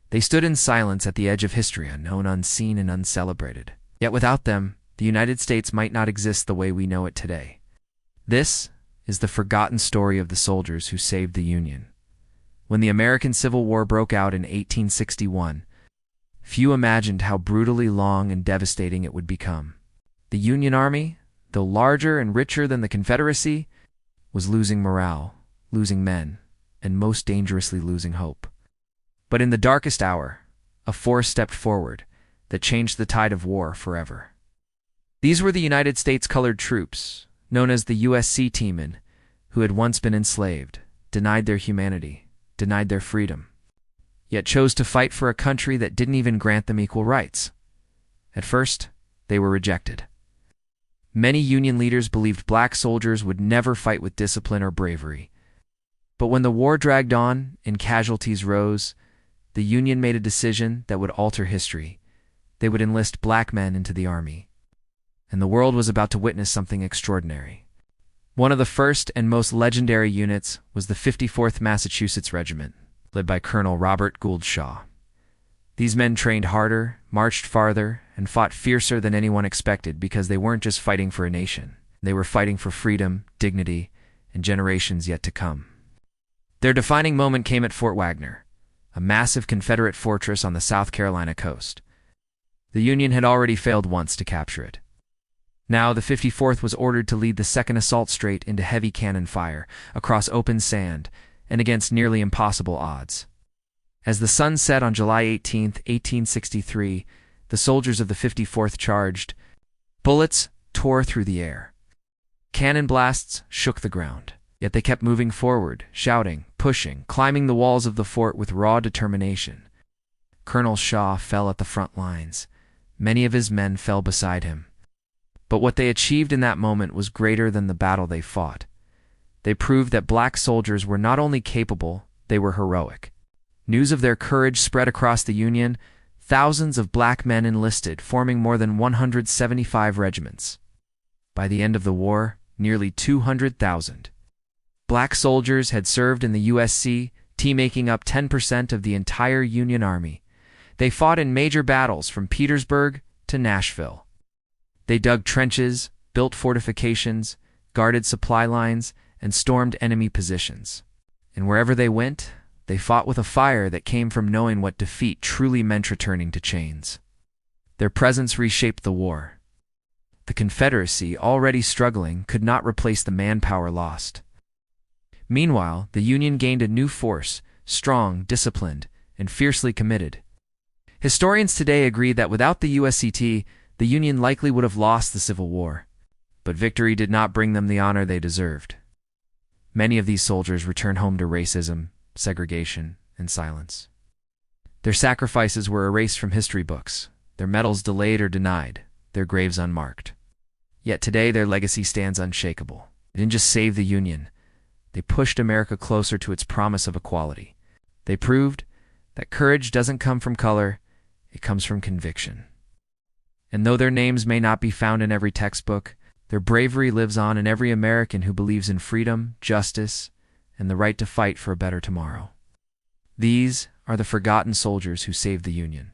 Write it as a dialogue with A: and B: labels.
A: They stood in silence at the edge of history, unknown, unseen, and uncelebrated. Yet without them, the United States might not exist the way we know it today. This is the forgotten story of the soldiers who saved the Union. When the American Civil War broke out in 1861, few imagined how brutally long and devastating it would become. The Union Army, though larger and richer than the Confederacy, was losing morale, losing men, and most dangerously losing hope. But in the darkest hour, a force stepped forward that changed the tide of war forever. These were the United States colored troops, known as the USCT men, who had once been enslaved, denied their humanity, denied their freedom, yet chose to fight for a country that didn't even grant them equal rights. At first, they were rejected. Many Union leaders believed black soldiers would never fight with discipline or bravery. But when the war dragged on and casualties rose, the Union made a decision that would alter history. They would enlist black men into the army. And the world was about to witness something extraordinary. One of the first and most legendary units was the 54th Massachusetts Regiment, led by Colonel Robert Gould Shaw. These men trained harder, marched farther, and fought fiercer than anyone expected because they weren't just fighting for a nation. They were fighting for freedom, dignity, and generations yet to come. Their defining moment came at Fort Wagner, a massive Confederate fortress on the South Carolina coast. The Union had already failed once to capture it. Now the 54th was ordered to lead the second assault straight into heavy cannon fire, across open sand, and against nearly impossible odds. As the sun set on July 18, 1863, the soldiers of the 54th charged. Bullets tore through the air. Cannon blasts shook the ground. Yet they kept moving forward, shouting, pushing, climbing the walls of the fort with raw determination. Colonel Shaw fell at the front lines. Many of his men fell beside him. But what they achieved in that moment was greater than the battle they fought. They proved that black soldiers were not only capable, they were heroic. News of their courage spread across the Union. Thousands of black men enlisted, forming more than 175 regiments. By the end of the war, nearly 200,000. Black soldiers had served in the USCT, making up 10% of the entire Union Army. They fought in major battles from Petersburg to Nashville. They dug trenches, built fortifications, guarded supply lines, and stormed enemy positions. And wherever they went, they fought with a fire that came from knowing what defeat truly meant, returning to chains. Their presence reshaped the war. The Confederacy, already struggling, could not replace the manpower lost. Meanwhile, the Union gained a new force, strong, disciplined, and fiercely committed. Historians today agree that without the USCT, the Union likely would have lost the Civil War. But victory did not bring them the honor they deserved. Many of these soldiers returned home to racism, segregation, and silence. Their sacrifices were erased from history books, their medals delayed or denied, their graves unmarked. Yet today their legacy stands unshakable. They didn't just save the Union. They pushed America closer to its promise of equality. They proved that courage doesn't come from color, it comes from conviction. And though their names may not be found in every textbook, their bravery lives on in every American who believes in freedom, justice, and the right to fight for a better tomorrow. These are the forgotten soldiers who saved the Union.